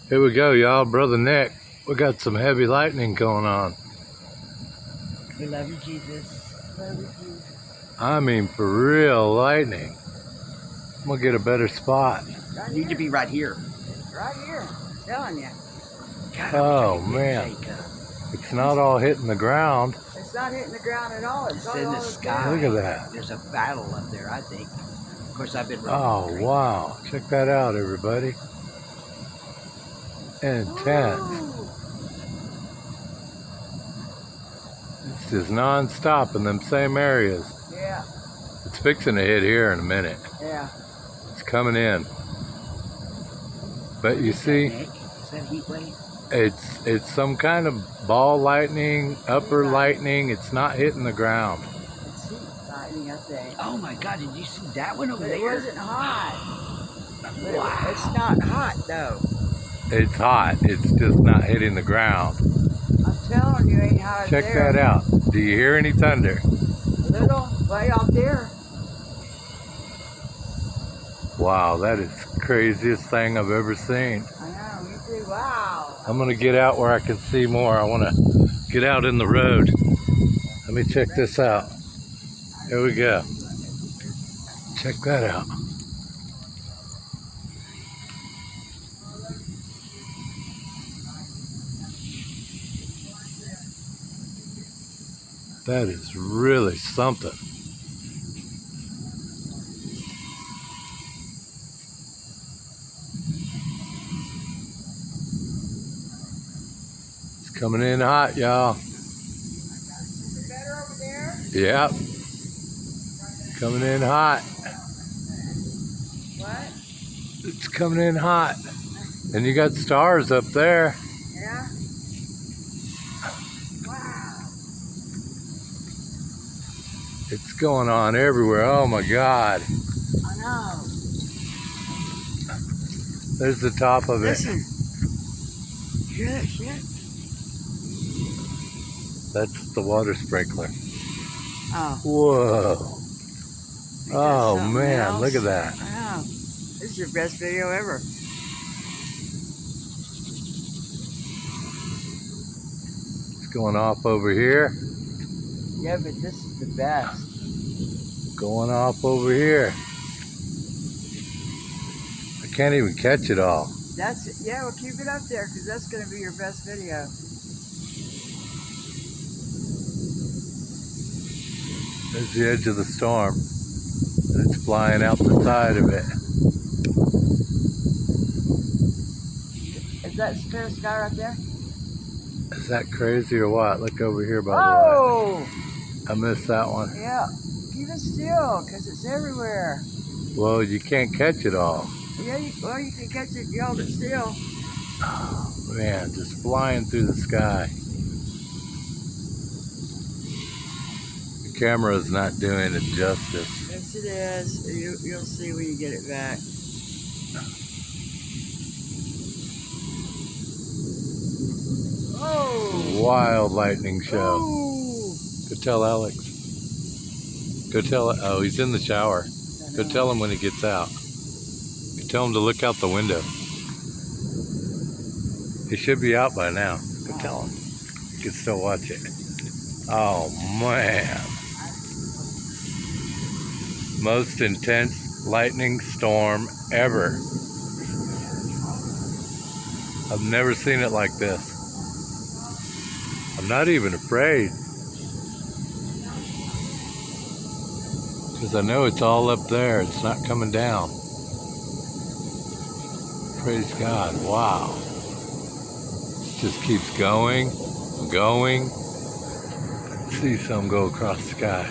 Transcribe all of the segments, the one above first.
Here we go, y'all. Brother Nick, we got some heavy lightning going on. We love you, Jesus. Love you, Jesus. I mean, for real lightning. I'm gonna get a better spot. Right need to be right here. Right here. I'm telling you. God, Oh, man. It's not all hitting the ground. It's not hitting the ground at all. It's in the sky. Look at that. There's a battle up there, I think. Of course, I've been Oh, wow. Check that out, everybody. Intense. Ooh. It's just non-stop in them same areas. Yeah. It's fixing to hit here in a minute. Yeah. It's coming in. But you see, Is that heat wave? it's some kind of ball lightning, upper lightning. It's not hitting the ground. It's heat lightning, I think. Oh my God, did you see that one over there? It wasn't hot. Wow. It's not hot though. It's hot. It's just not hitting the ground. I'm telling you, ain't hot there. Check that out. Do you hear any thunder? A little, way out there. Wow, that is the craziest thing I've ever seen. I know, me too. Wow. I'm gonna get out where I can see more. I wanna get out in the road. Let me check this out. Here we go. Check that out. That is really something. It's coming in hot, y'all. Is it better over there? Yep. Coming in hot. What? It's coming in hot. And you got stars up there. Yeah. Wow. It's going on everywhere. Oh my God. I know. There's the top of it. Listen. Hear that shit? That's the water sprinkler. Oh. Whoa. Oh man, look at that. Wow. This is your best video ever. It's going off over here. Yeah, but this is the best. Going off over here. I can't even catch it all. That's it. Yeah, well, keep it up there because that's going to be your best video. There's the edge of the storm. And it's flying out the side of it. Is that clear sky right there? Is that crazy or what? Look over here, by the way. Oh! I missed that one. Yeah. Keep it still because it's everywhere. Well, you can't catch it all. Yeah, you can catch it if you hold it still. Oh, man, just flying through the sky. The camera's not doing it justice. Yes, it is. You'll see when you get it back. Oh! Wild lightning show. Ooh. Go tell Alex. Go tell, oh, he's in the shower. Go tell him when he gets out. Go tell him to look out the window. He should be out by now. Go tell him. You can still watch it. Oh, man. Most intense lightning storm ever. I've never seen it like this. I'm not even afraid. Because I know it's all up there. It's not coming down. Praise God. Wow. It just keeps going, going. See some go across the sky.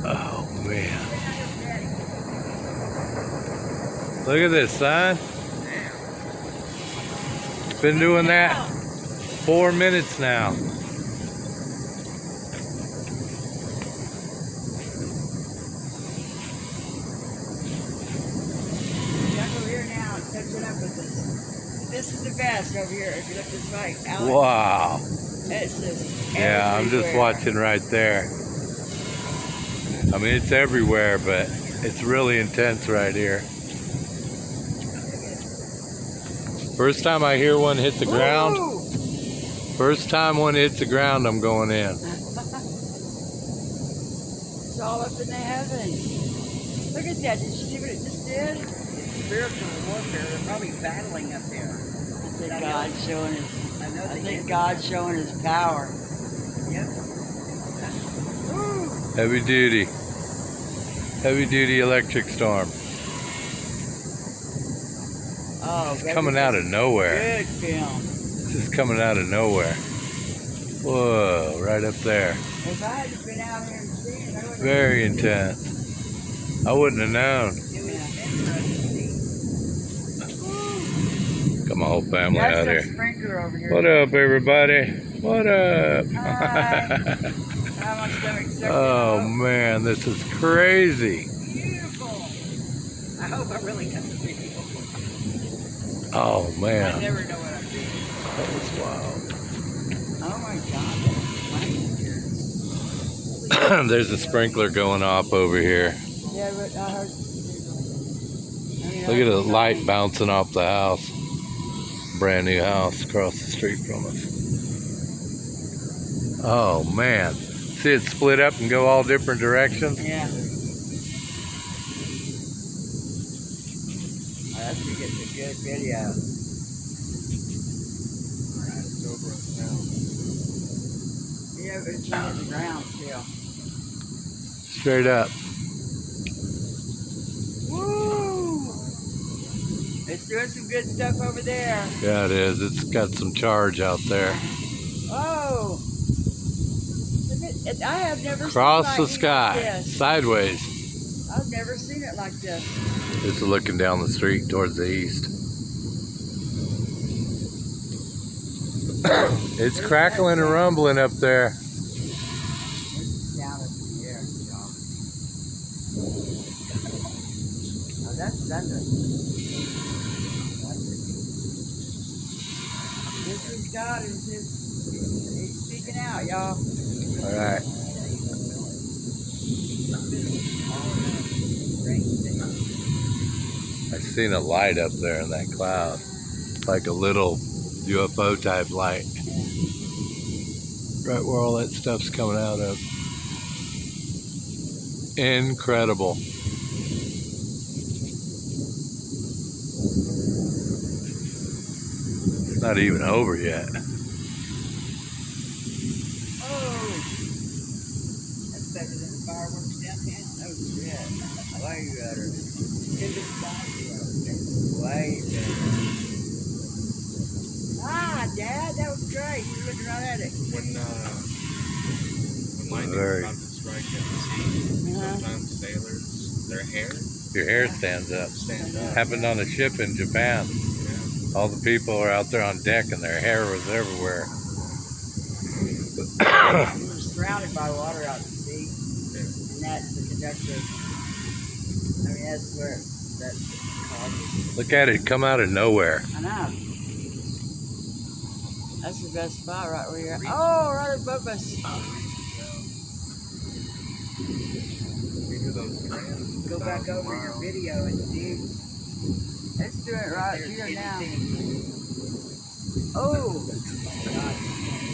Oh, man. Look at this, son. It's been doing that 4 minutes now. This is the best over here. If you look this way, Alex. Wow. It's just yeah, I'm just watching right there. I mean, it's everywhere, but it's really intense right here. First time I hear one hit the ground. Woo! First time one hits the ground, I'm going in. It's all up in the heavens. Look at that. Did you see what it just did? Spiritual warfare. They're probably battling up there. I think God's showing his power. Yep. Heavy duty. Heavy duty electric storm. Oh, It's coming out of nowhere. Good film. It's just coming out of nowhere. Whoa, right up there. If I had been out here and seen it, I would have. Very intense. I wouldn't have known. Got my whole family out That's here. a sprinkler over here. What up, everybody? What up? Hi. My stomach's sucking Oh up. man, this is crazy. Beautiful. I hope I really got the video. Oh I man, never know what I'm doing. that was wild. Oh my God, that's There's a sprinkler going off over here. yeah, but I heard. Look at the light bouncing off the house. Brand new house across the street from us. Oh man. See it split up and go all different directions? Yeah. Oh, that's a good video. It's over us now. Yeah, but it's on the ground still. Straight up. Woo! It's doing some good stuff over there. Yeah, it is. It's got some charge out there. Oh! Look at, I have never Across seen the lightning sky. like this. Sideways. I've never seen it like this. It's looking down the street towards the east. It's crackling and rumbling up there. It's down in the air, y'all. Oh, that's thunder. This is God, he's speaking out, y'all. All right. I seen a light up there in that cloud. Like a little UFO type light. Right where all that stuff's coming out of. Incredible. It's not even over yet. Oh! That's better than the fireworks downtown. Oh, shit. Way better. Way better. Ah, Dad, that was great. You were looking right at it. When lightning's Very. about to strike at the sea, sometimes sailors, their hair Your hair stands up. stands up. Happened on a ship in Japan. Yeah. All the people are out there on deck and their hair was everywhere. We were surrounded by water out to sea. And that's the conductor. I mean, that's where that causes. Look at it come out of nowhere. I know. That's the best spot right where you're at. Oh, right above us. Speak of those trends. Go back over your video and see. Let's do it right here now. Oh!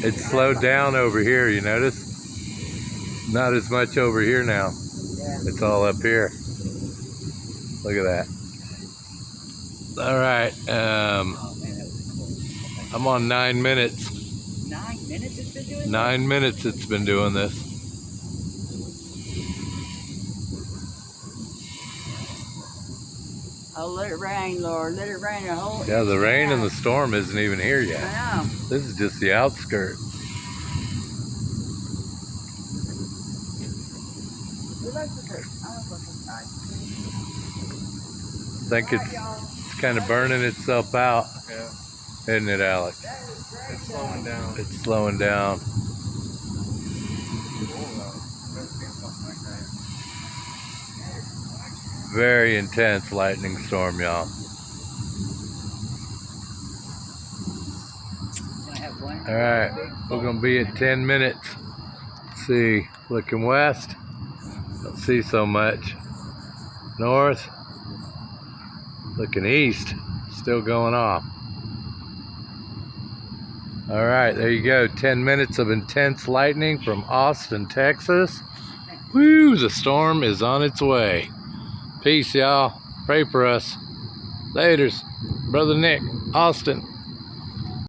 It's slowed down over here, you notice? Not as much over here now. Yeah. It's all up here. Look at that. All right. Oh, man, that was cool. I'm on 9 minutes. 9 minutes it's been doing 9 minutes it's been doing this. Oh, let it rain, Lord. Let it rain a whole. Yeah, the rain and the storm isn't even here yet. I know. This is just the outskirts. We like the dirt. I don't like the side. I think it's kind of burning itself out, Yeah. isn't it, Alex? That is great. It's slowing down. It's slowing down. Cool, though. Never seen something like that. Very intense lightning storm, y'all. Gonna have one. All right, we're gonna be at 10 minutes. Let's see, looking west. Don't see so much. North. Looking east. Still going off. All right, there you go. 10 minutes of intense lightning from Austin, Texas. Woo, the storm is on its way. Peace, y'all. Pray for us. Laters. Brother Nick, Austin.